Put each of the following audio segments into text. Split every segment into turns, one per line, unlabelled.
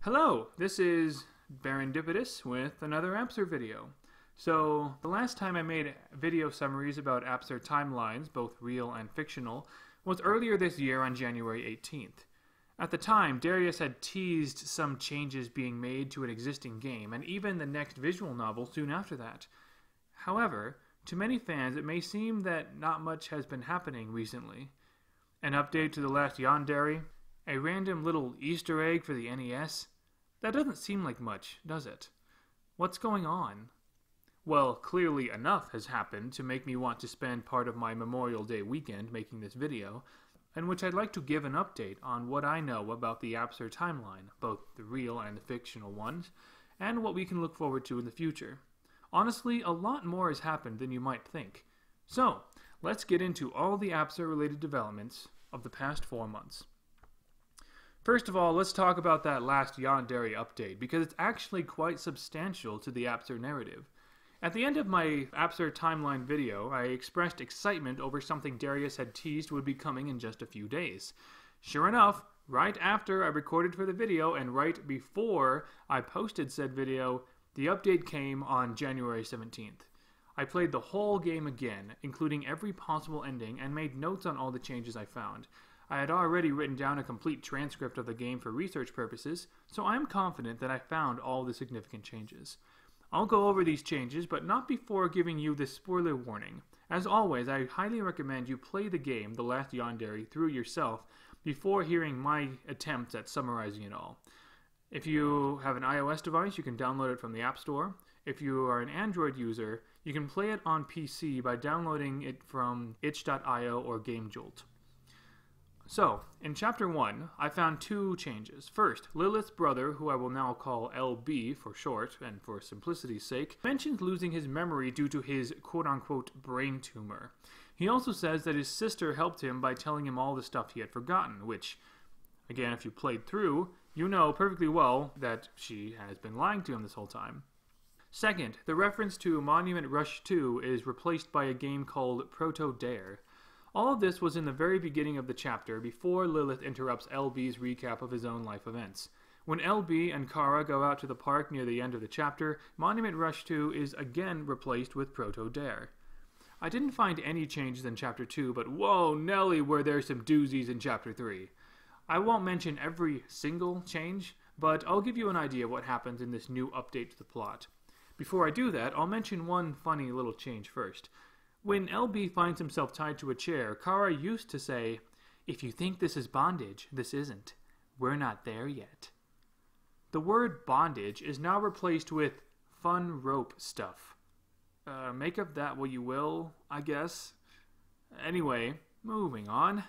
Hello, this is Barendipitous with another AppSir video. So, the last time I made video summaries about AppSir timelines, both real and fictional, was earlier this year on January 18th. At the time, Darius had teased some changes being made to an existing game, and even the next visual novel soon after that. However, to many fans it may seem that not much has been happening recently. An update to the Last Andheri, a random little Easter egg for the NES? That doesn't seem like much, does it? What's going on? Well, clearly enough has happened to make me want to spend part of my Memorial Day weekend making this video, in which I'd like to give an update on what I know about the AppSir timeline, both the real and the fictional ones, and what we can look forward to in the future. Honestly, a lot more has happened than you might think. So, let's get into all the AppSir-related developments of the past 4 months. First of all, let's talk about that Last Andheri update, because it's actually quite substantial to the AppSir narrative. At the end of my AppSir timeline video, I expressed excitement over something Darius had teased would be coming in just a few days. Sure enough, right after I recorded for the video and right before I posted said video, the update came on January 17th. I played the whole game again, including every possible ending, and made notes on all the changes I found. I had already written down a complete transcript of the game for research purposes, so I am confident that I found all the significant changes. I'll go over these changes, but not before giving you this spoiler warning. As always, I highly recommend you play the game, The Last Andheri, through yourself before hearing my attempts at summarizing it all. If you have an iOS device, you can download it from the App Store. If you are an Android user, you can play it on PC by downloading it from itch.io or GameJolt. So, in Chapter 1, I found 2 changes. First, Lilith's brother, who I will now call LB for short, and for simplicity's sake, mentions losing his memory due to his quote-unquote brain tumor. He also says that his sister helped him by telling him all the stuff he had forgotten, which, again, if you played through, you know perfectly well that she has been lying to him this whole time. Second, the reference to Monument Rush 2 is replaced by a game called Proto Dare. All of this was in the very beginning of the chapter, before Lilith interrupts LB's recap of his own life events. When LB and Kara go out to the park near the end of the chapter, Monument Rush 2 is again replaced with Proto Dare. I didn't find any changes in Chapter 2, but whoa, Nelly, were there some doozies in Chapter 3. I won't mention every single change, but I'll give you an idea of what happens in this new update to the plot. Before I do that, I'll mention one funny little change first. When LB finds himself tied to a chair, Kara used to say, "If you think this is bondage, this isn't. We're not there yet." The word bondage is now replaced with fun rope stuff. Make of that what you will, I guess. Anyway, moving on.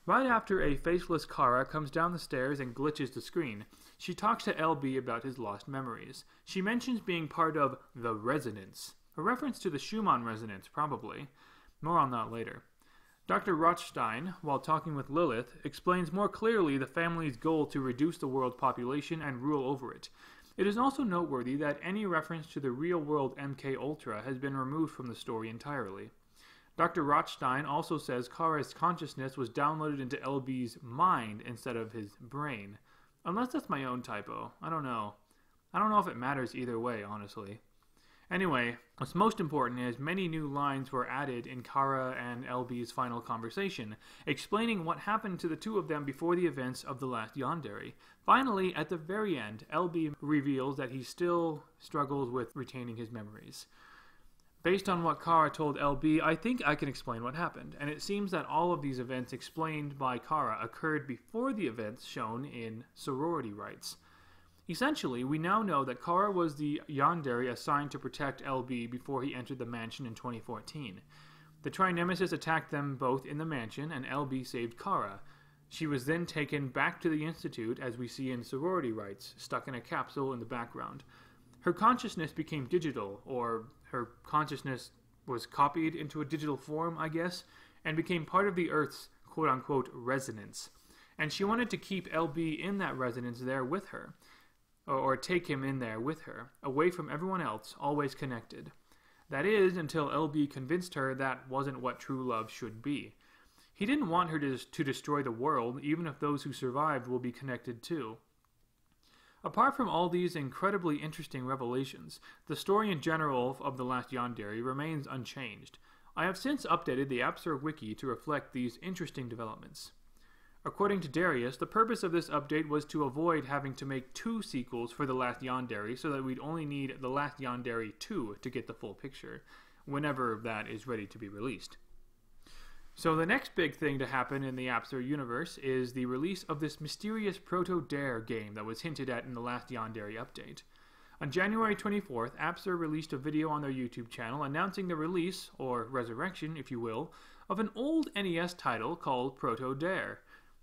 Right after a faceless Kara comes down the stairs and glitches the screen, she talks to LB about his lost memories. She mentions being part of the Resonance. A reference to the Schumann resonance, probably. More on that later. Dr. Rothstein, while talking with Lilith, explains more clearly the family's goal to reduce the world's population and rule over it. It is also noteworthy that any reference to the real-world MK Ultra has been removed from the story entirely. Dr. Rothstein also says Kara's consciousness was downloaded into LB's mind instead of his brain. Unless that's my own typo. I don't know. I don't know if it matters either way, honestly. Anyway, what's most important is many new lines were added in Kara and LB's final conversation, explaining what happened to the two of them before the events of the Last Andheri. Finally, at the very end, LB reveals that he still struggles with retaining his memories. Based on what Kara told LB, I think I can explain what happened, and it seems that all of these events explained by Kara occurred before the events shown in Sorority Rites. Essentially, we now know that Kara was the Yandere assigned to protect LB before he entered the mansion in 2014. The Tri-Nemesis attacked them both in the mansion, and LB saved Kara. She was then taken back to the Institute, as we see in Sorority Rites, stuck in a capsule in the background. Her consciousness became digital, or her consciousness was copied into a digital form, I guess, and became part of the Earth's quote-unquote resonance. And she wanted to keep LB in that resonance there with her. Or take him in there with her, away from everyone else, always connected. That is, until LB convinced her that wasn't what true love should be. He didn't want her to destroy the world, even if those who survived will be connected too. Apart from all these incredibly interesting revelations, the story in general of The Last Andheri remains unchanged. I have since updated the AppSir Wiki to reflect these interesting developments. According to Darius, the purpose of this update was to avoid having to make 2 sequels for The Last Andheri, so that we'd only need The Last Andheri 2 to get the full picture, whenever that is ready to be released. So the next big thing to happen in the AppSir universe is the release of this mysterious Proto Dare game that was hinted at in the Last Andheri update. On January 24th, AppSir released a video on their YouTube channel announcing the release, or resurrection if you will, of an old NES title called Proto Dare.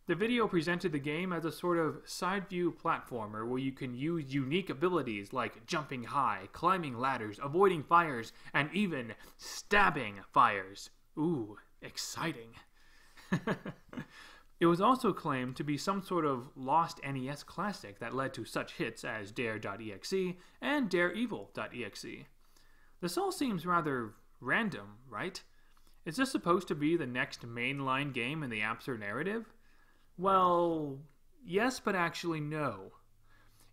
The video presented the game as a sort of side-view platformer where you can use unique abilities like jumping high, climbing ladders, avoiding fires, and even stabbing fires. Ooh, exciting. It was also claimed to be some sort of lost NES classic that led to such hits as Dare.exe and Evil.Exe. This all seems rather random, right? Is this supposed to be the next mainline game in the AppSir narrative? Well, yes, but actually no.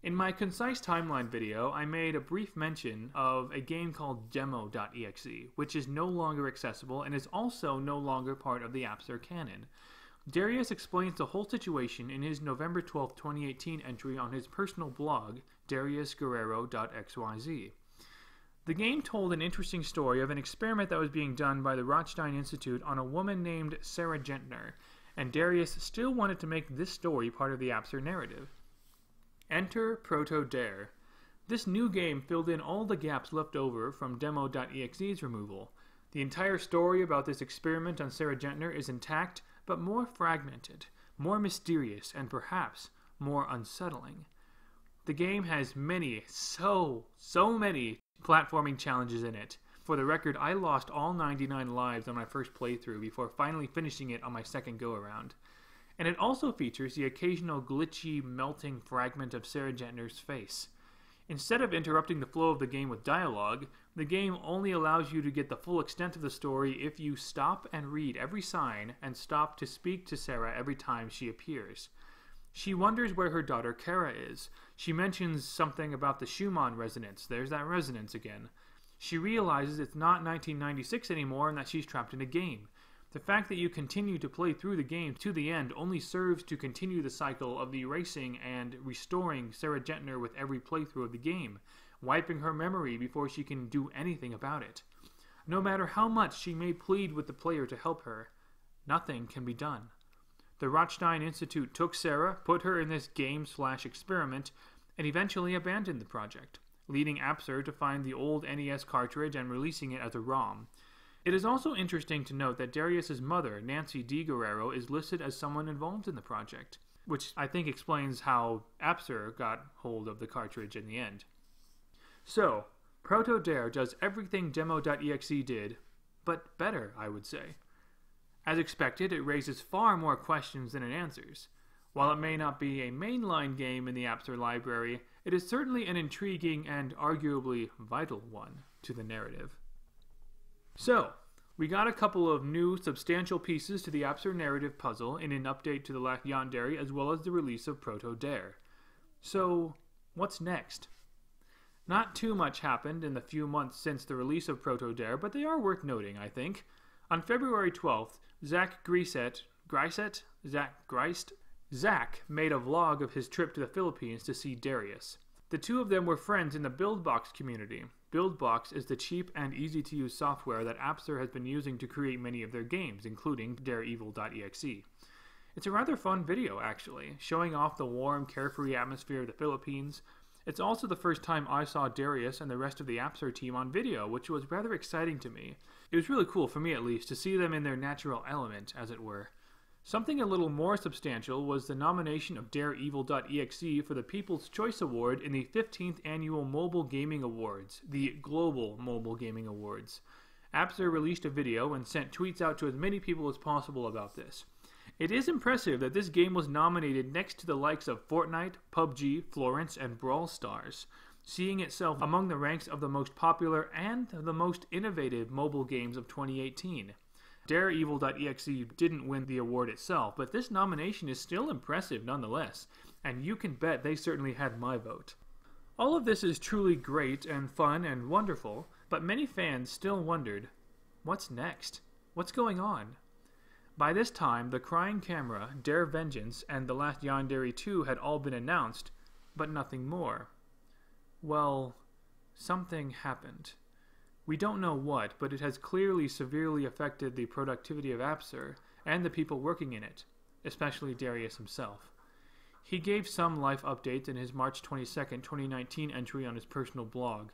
In my concise timeline video, I made a brief mention of a game called Demo.exe, which is no longer accessible and is also no longer part of the AppSir canon. Darius explains the whole situation in his November 12, 2018 entry on his personal blog, dariusguerrero.xyz. The game told an interesting story of an experiment that was being done by the Rothstein Institute on a woman named Sarah Gentner, and Darius still wanted to make this story part of the AppSir narrative. Enter Proto Dare. This new game filled in all the gaps left over from Demo.exe's removal. The entire story about this experiment on Sarah Gentner is intact, but more fragmented, more mysterious, and perhaps more unsettling. The game has many, so many platforming challenges in it. For the record, I lost all 99 lives on my first playthrough before finally finishing it on my second go-around. And it also features the occasional glitchy, melting fragment of Sarah Gentner's face. Instead of interrupting the flow of the game with dialogue, the game only allows you to get the full extent of the story if you stop and read every sign and stop to speak to Sarah every time she appears. She wonders where her daughter Kara is. She mentions something about the Schumann resonance. There's that resonance again. She realizes it's not 1996 anymore and that she's trapped in a game. The fact that you continue to play through the game to the end only serves to continue the cycle of the erasing and restoring Sarah Gentner with every playthrough of the game, wiping her memory before she can do anything about it. No matter how much she may plead with the player to help her, nothing can be done. The Rothstein Institute took Sarah, put her in this game/experiment, and eventually abandoned the project, leading AppSir to find the old NES cartridge and releasing it as a ROM. It is also interesting to note that Darius's mother, Nancy D. Guerrero, is listed as someone involved in the project, which I think explains how AppSir got hold of the cartridge in the end. So, Proto Dare does everything Demo.exe did, but better, I would say. As expected, it raises far more questions than it answers. While it may not be a mainline game in the AppSir library, it is certainly an intriguing and arguably vital one to the narrative. So, we got a couple of new substantial pieces to the AppSir narrative puzzle in an update to The Last Andheri as well as the release of Proto Dare. So, what's next? Not too much happened in the few months since the release of Proto Dare, but they are worth noting, I think. On February 12th, Zach made a vlog of his trip to the Philippines to see Darius. The two of them were friends in the BuildBox community. BuildBox is the cheap and easy-to-use software that AppSir has been using to create many of their games, including Dare Evil.Exe. It's a rather fun video, actually, showing off the warm, carefree atmosphere of the Philippines. It's also the first time I saw Darius and the rest of the AppSir team on video, which was rather exciting to me. It was really cool, for me at least, to see them in their natural element, as it were. Something a little more substantial was the nomination of Dare Evil.Exe for the People's Choice Award in the 15th Annual Mobile Gaming Awards, the Global Mobile Gaming Awards. AppSir released a video and sent tweets out to as many people as possible about this. It is impressive that this game was nominated next to the likes of Fortnite, PUBG, Florence, and Brawl Stars, seeing itself among the ranks of the most popular and the most innovative mobile games of 2018. Dare Evil.Exe didn't win the award itself, but this nomination is still impressive nonetheless. and you can bet they certainly had my vote. All of this is truly great and fun and wonderful, but many fans still wondered, what's next? What's going on? By this time, The Crying Camera, Dare Vengeance, and The Last Andheri 2 had all been announced, but nothing more. Well, something happened. We don't know what, but it has clearly severely affected the productivity of AppSir and the people working in it, especially Darius himself. He gave some life updates in his March 22, 2019 entry on his personal blog.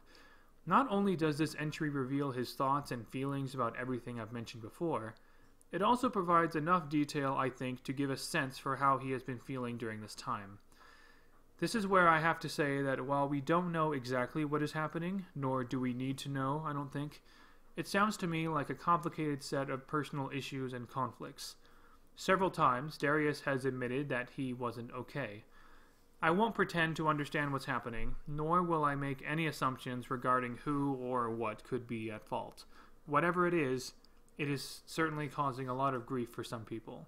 Not only does this entry reveal his thoughts and feelings about everything I've mentioned before, it also provides enough detail, I think, to give a sense for how he has been feeling during this time. This is where I have to say that while we don't know exactly what is happening, nor do we need to know, I don't think, it sounds to me like a complicated set of personal issues and conflicts. Several times, Darius has admitted that he wasn't okay. I won't pretend to understand what's happening, nor will I make any assumptions regarding who or what could be at fault. Whatever it is certainly causing a lot of grief for some people.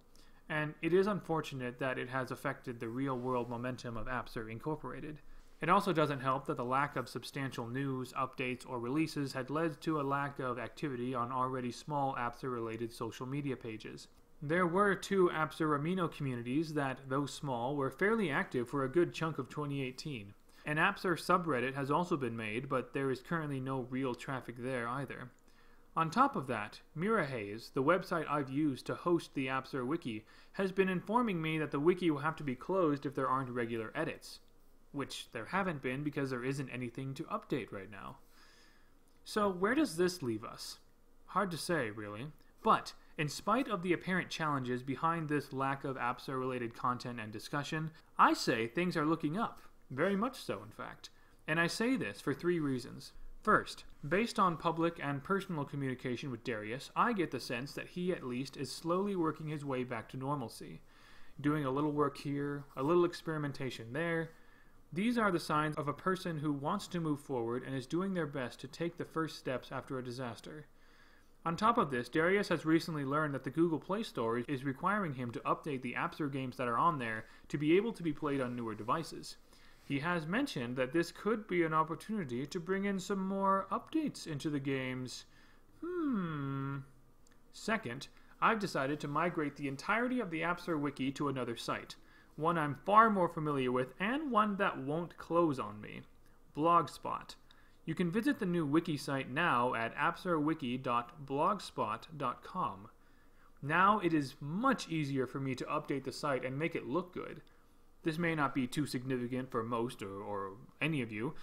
And it is unfortunate that it has affected the real-world momentum of AppSir Incorporated. It also doesn't help that the lack of substantial news, updates, or releases had led to a lack of activity on already small AppSir-related social media pages. There were 2 AppSir Amino communities that, though small, were fairly active for a good chunk of 2018. An AppSir subreddit has also been made, but there is currently no real traffic there either. On top of that, Mira Hayes, the website I've used to host the AppSir Wiki, has been informing me that the wiki will have to be closed if there aren't regular edits. Which there haven't been because there isn't anything to update right now. So where does this leave us? Hard to say, really. But, in spite of the apparent challenges behind this lack of AppSir-related content and discussion, I say things are looking up. Very much so, in fact. And I say this for 3 reasons. First, based on public and personal communication with Darius, I get the sense that he at least is slowly working his way back to normalcy. Doing a little work here, a little experimentation there. These are the signs of a person who wants to move forward and is doing their best to take the first steps after a disaster. On top of this, Darius has recently learned that the Google Play Store is requiring him to update the AppSir games that are on there to be able to be played on newer devices. He has mentioned that this could be an opportunity to bring in some more updates into the games. Second, I've decided to migrate the entirety of the AppSir Wiki to another site. One I'm far more familiar with and one that won't close on me. Blogspot. You can visit the new wiki site now at appsirwiki.blogspot.com. Now it is much easier for me to update the site and make it look good. This may not be too significant for most or any of you,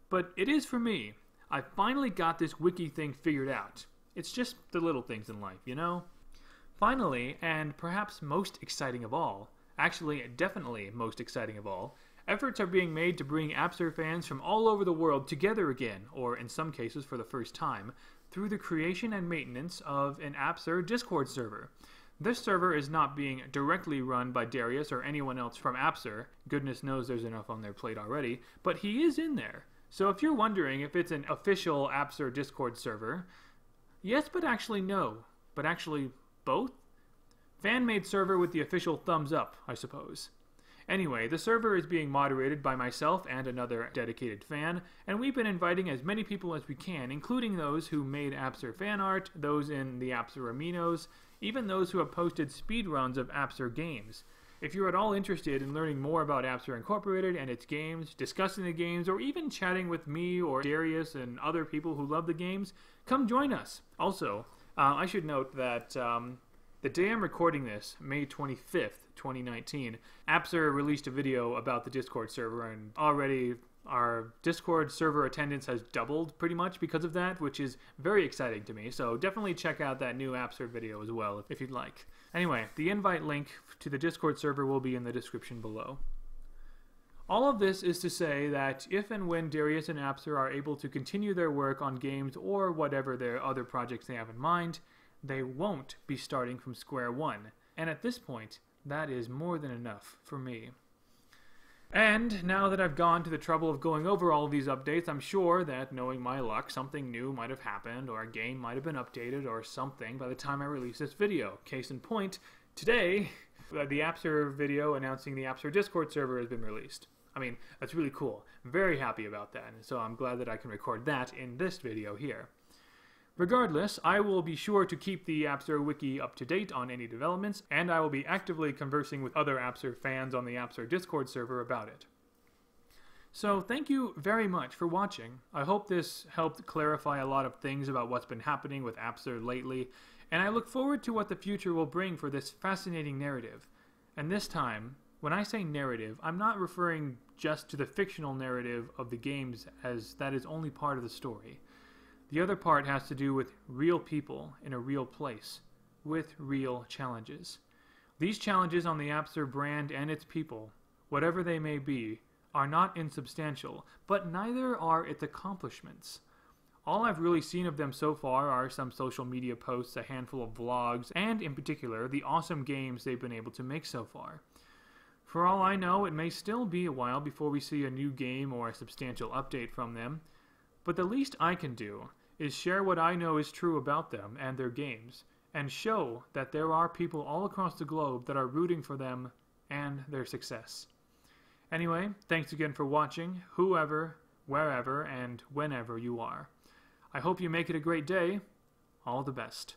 but it is for me. I finally got this wiki thing figured out. It's just the little things in life, you know? Finally, and perhaps most exciting of all, actually definitely most exciting of all, efforts are being made to bring AppSir fans from all over the world together again, or in some cases for the first time, through the creation and maintenance of an AppSir Discord server. This server is not being directly run by Darius or anyone else from AppSir. Goodness knows there's enough on their plate already, but he is in there. So if you're wondering if it's an official AppSir Discord server, yes, but actually no. But actually both? Fan-made server with the official thumbs up, I suppose. Anyway, the server is being moderated by myself and another dedicated fan, and we've been inviting as many people as we can, including those who made AppSir fan art, those in the AppSir Aminos, even those who have posted speedruns of AppSir games. If you're at all interested in learning more about AppSir Incorporated and its games, discussing the games, or even chatting with me or Darius and other people who love the games, come join us. Also, I should note that the day I'm recording this, May 25th, 2019, AppSir released a video about the Discord server, and already our Discord server attendance has doubled pretty much because of that, which is very exciting to me. So definitely check out that new AppSir video as well if you'd like. Anyway, the invite link to the Discord server will be in the description below. All of this is to say that if and when Darius and AppSir are able to continue their work on games or whatever their other projects they have in mind, they won't be starting from square one. And at this point, that is more than enough for me. And now that I've gone to the trouble of going over all of these updates, I'm sure that, knowing my luck, something new might have happened, or a game might have been updated, or something by the time I release this video. Case in point, today, the AppSir video announcing the AppSir Discord server has been released. I mean, that's really cool. I'm very happy about that, and so I'm glad that I can record that in this video here. Regardless, I will be sure to keep the AppSir Wiki up to date on any developments, and I will be actively conversing with other AppSir fans on the AppSir Discord server about it. So thank you very much for watching. I hope this helped clarify a lot of things about what's been happening with AppSir lately, and I look forward to what the future will bring for this fascinating narrative. And this time, when I say narrative, I'm not referring just to the fictional narrative of the games, as that is only part of the story. The other part has to do with real people in a real place, with real challenges. These challenges on the AppSir brand and its people, whatever they may be, are not insubstantial, but neither are its accomplishments. All I've really seen of them so far are some social media posts, a handful of vlogs, and in particular, the awesome games they've been able to make so far. For all I know, it may still be a while before we see a new game or a substantial update from them, but the least I can do is share what I know is true about them and their games, and show that there are people all across the globe that are rooting for them and their success. Anyway, thanks again for watching, whoever, wherever, and whenever you are. I hope you make it a great day. All the best.